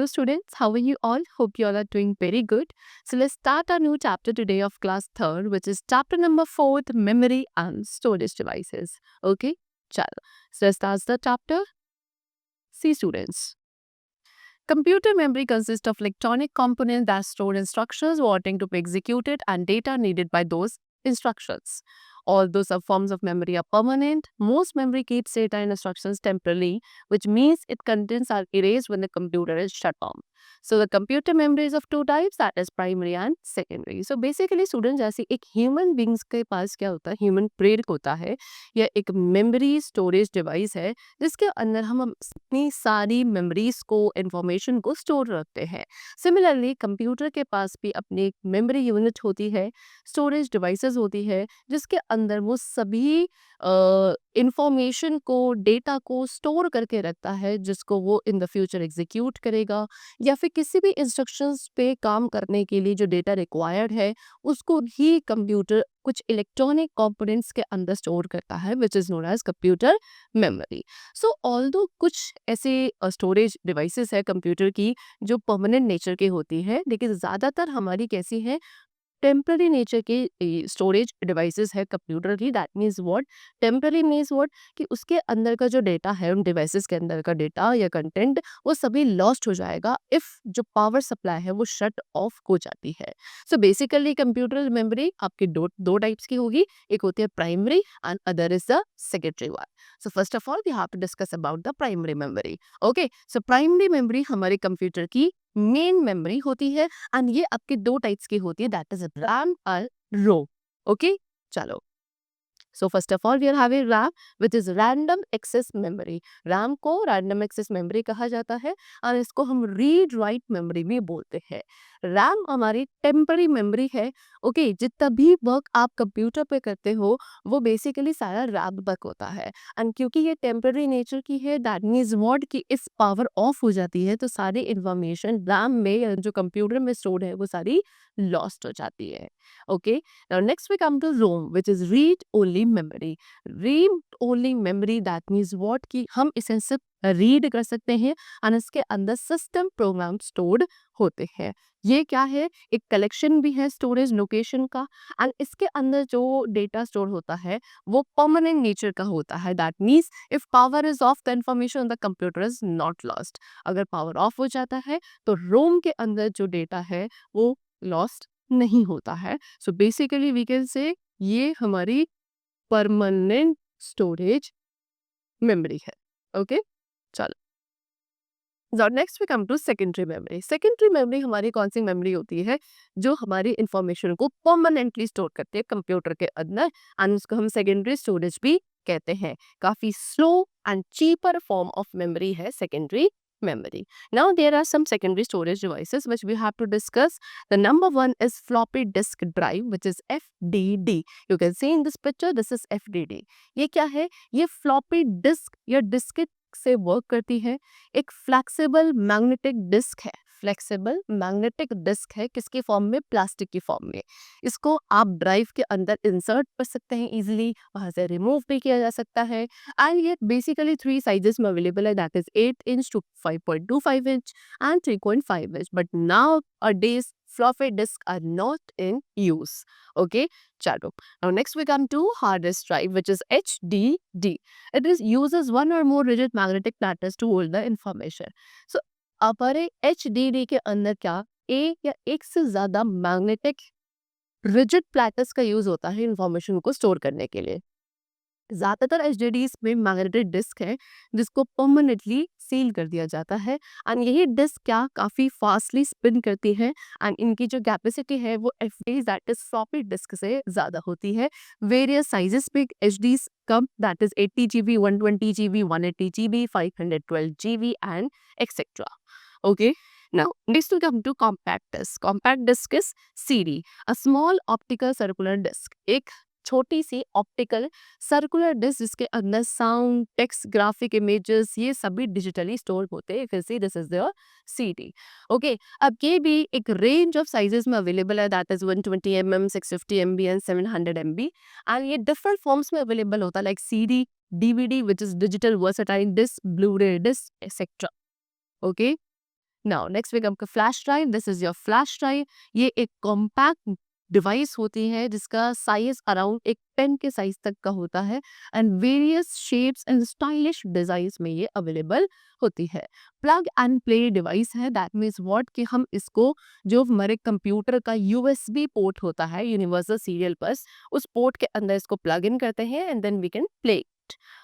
Hello, students. How are you all? Hope you all are doing very good. So, let's start our new chapter today of class third, which is chapter number 4, memory and storage devices. Okay, chalo. So, let's start the chapter. See, students. Computer memory consists of electronic components that store instructions wanting to be executed and data needed by those instructions. Although some forms of memory are permanent, most memory keeps data and instructions temporarily, which means its contents are erased when the computer is shut down. So the computer memory is of two types, that is primary and secondary. So basically students, जैसे एक human beings के पास क्या होता है, human brain होता है या एक मेमोरी स्टोरेज डिवाइस है जिसके अंदर हम अपनी सारी मेमोरीज को, इंफॉर्मेशन को स्टोर रखते हैं। सिमिलरली कंप्यूटर के पास भी अपनी एक मेमोरी यूनिट होती है, स्टोरेज डिवाइसेस होती है जिसके अंदर वो सभी इंफॉर्मेशन को, डेटा को स्टोर करके रखता है जिसको वो इन द फ्यूचर एग्जीक्यूट करेगा या फिर किसी भी इंस्ट्रक्शंस पे काम करने के लिए जो डेटा रिक्वायर्ड है उसको भी कंप्यूटर कुछ इलेक्ट्रॉनिक कंपोनेंट्स के अंदर स्टोर करता है, which is known as computer memory. So although कुछ ऐसे स्टोरेज डिवाइसेस है कंप्यूटर की जो परमानेंट नेचर की होती है, लेकिन ज़्यादातर हमारी कैसी है, टेम्पररी नेचर की स्टोरेज डिवाइसेस है कंप्यूटर की। That means what, temporary means what कि उसके अंदर का जो डेटा है, उन डिवाइसेस के अंदर का डेटा या कंटेंट वो सभी लॉस्ट हो जाएगा इफ जो पावर सप्लाई है वो शट ऑफ हो जाती है। सो बेसिकली कंप्यूटर मेमोरी आपकी दो दो टाइप्स की होगी, एक होती है primary and other is the secondary one. So first of all we have to discuss about the primary memory. Okay, so primary memory हमारे कंप्यूटर की मेन मेमोरी होती है एंड ये आपके दो टाइप्स की होती है, दैट इज रैम और रोम। ओके, चलो। So first of all we are having RAM which is random access memory. RAM को रैंडम एक्सेस मेमोरी कहा जाता है और इसको हम रीड राइट मेमोरी भी बोलते हैं। रैम हमारी टेम्पररी मेमोरी है। ओके, जितना भी वर्क आप कंप्यूटर पे करते हो वो बेसिकली सारा रैम वर्क होता है एंड क्योंकि ये टेम्पररी नेचर की है, दैट मीन्स व्हाट कि इस पावर ऑफ हो जाती है तो सारी इंफॉर्मेशन रैम में या जो कंप्यूटर में स्टोर है वो सारी लॉस्ट हो जाती है। Okay, now next we come to ROM, which is read only memory. Read only memory that means what कि हम इसे सिर्फ रीड कर सकते हैं और इसके अंदर सिस्टम प्रोग्राम स्टोर्ड होते हैं। ये क्या है, एक कलेक्शन भी है स्टोरेज लोकेशन का एंड इसके अंदर जो डेटा स्टोर होता है वो परमानेंट नेचर का होता है। That means if power is of the information on the computer is not lost. अगर पावर ऑफ हो जाता है तो रोम के अंदर जो डेटा है वो लॉस्ट नहीं होता है। So basically we can say ये हमारी परमानेंट स्टोरेज मेमोरी है। ओके, चलो। Now next we come to secondary memory. Secondary memory हमारी कौन सी मेमोरी होती है जो हमारी इंफॉर्मेशन को परमानेंटली स्टोर करती है कंप्यूटर के अंदर एंड उसको हम सेकेंडरी स्टोरेज भी कहते हैं। काफी slow and cheaper form of memory है secondary memory. Now there are some secondary storage devices which we have to discuss. The number one is floppy disk drive, which is FDD. You can see in this picture, this is FDD. ये क्या है, ये floppy disk या diskette से work करती है। एक flexible magnetic disk है, फ्लेक्सिबल मैग्नेटिक डिस्क है, किसकी फॉर्म में, प्लास्टिक की फॉर्म में। इसको आप ड्राइव के अंदर इंसर्ट कर सकते हैं इजीली, वहां से रिमूव भी किया जा सकता है एंड ये बेसिकली 3 साइजेस में अवेलेबल है, that is 8 inch to 5.25 inch and 3.5 inch, but nowadays floppy disks are not in use. Okay, chalo. Now next we come to hard disk drive, which is HDD. It is uses one or more rigid magnetic platters to hold the information. So हमारे HDD के अंदर क्या, एक या एक से ज्यादा magnetic rigid platters का यूज होता है इंफॉर्मेशन को स्टोर करने के लिए। ज़्यादातर एचडीडीज में मैग्नेटिक डिस्क है जिसको परमानेंटली सील कर दिया जाता है एंड यही डिस्क क्या काफ़ी फास्टली स्पिन करती है एंड इनकी जो कैपेसिटी है वो F D that is floppy disk से ज़्यादा होती है। वेरियस साइजेस पे H D come, that is 80 GB, 120 GB, 180 GB, 512 GB and etcetera. Okay, now next we come to compact disk. Compact disk is CD, a small optical circular disk. एक छोटी सी optical circular disc जिसके अंदर sound, text, graphic images ये सभी digitally store होते हैं। फिर से this is the CD. Okay, अब ये भी एक रेंज ऑफ साइजेस में अवेलेबल है, that is 120 mm, 650 MB and 700 MB and ये डिफरेंट फॉर्म्स में अवेलेबल होता है, like CD, DVD which is digital versatile disc, blu ray disc etcetera. Okay, now next we come to flash drive. This is your flash drive. ये एक compact device होती है जिसका size around एक pen के size तक का होता है and various shapes and stylish designs में ये अवेलेबल होती है. प्लग एंड प्ले डिवाइस है. दैट मीन्स व्हाट कि हम इसको, जो हमारे कंप्यूटर का यूएसबी पोर्ट होता है, यूनिवर्सल सीरियल बस, उस पोर्ट के अंदर इसको प्लग इन करते हैं and then we can play.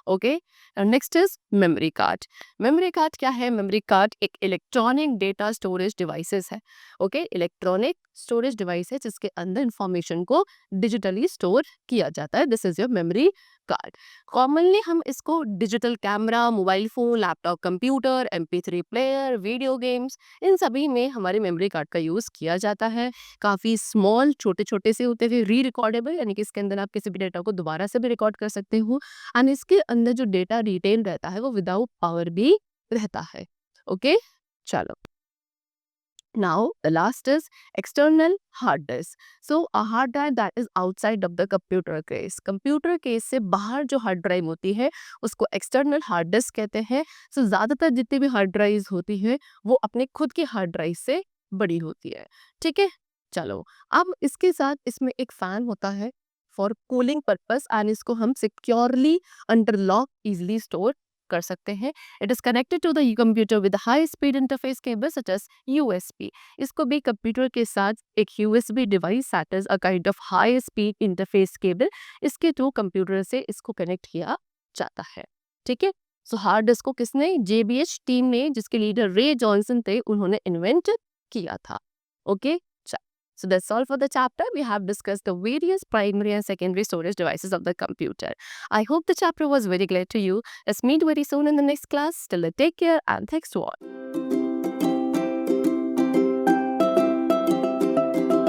Okay. Next is memory card. Memory card क्या है? मेमोरी कार्ड एक इलेक्ट्रॉनिक डेटा स्टोरेज डिवाइसेस है. ओके, इलेक्ट्रॉनिक स्टोरेज डिवाइस है जिसके अंदर इंफॉर्मेशन को डिजिटली स्टोर किया जाता है. This is your memory card. Commonly हम इसको digital camera, mobile phone, laptop computer, MP3 player, video games, इन सभी में हमारे मेमोरी कार्ड का यूज किया जाता है. काफी स्मॉल, छोटे छोटे से होते हुए री रिकॉर्डेबल, यानी कि इसके अंदर आप किसी भी डेटा को दोबारा से भी रिकॉर्ड कर सकते हो एंड इसके अंदर जो डेटा रिटेन रहता है वो विदाउट पावर भी रहता है. ओके, चलो. Now, the last is external hard disk. So, a hard drive that is outside of the computer case. Computer case से बाहर जो hard drive होती है उसको external hard disk कहते हैं. So, ज़्यादातर जितनी भी hard drives होती है वो अपने खुद की hard drive से बड़ी होती है. ठीक है, चलो. अब इसके साथ इसमें एक फैन होता है फॉर कूलिंग पर्पस एंड इसको हम securely under lock easily store कर सकते हैं. It is connected to the computer with high speed interface cable such as USB. इसको भी कंप्यूटर के साथ एक USB device that is a kind of high speed interface cable, इसके through computer से इसको कनेक्ट किया जाता है. ठीक है. सो हार्ड डिस्क को किसने? JBH टीम ने, जिसके लीडर रे जॉनसन थे, उन्होंने इन्वेंट किया था. Okay. So that's all for the chapter. We have discussed the various primary and secondary storage devices of the computer. I hope the chapter was very clear to you. Let's meet very soon in the next class. Till then, take care and thanks to all.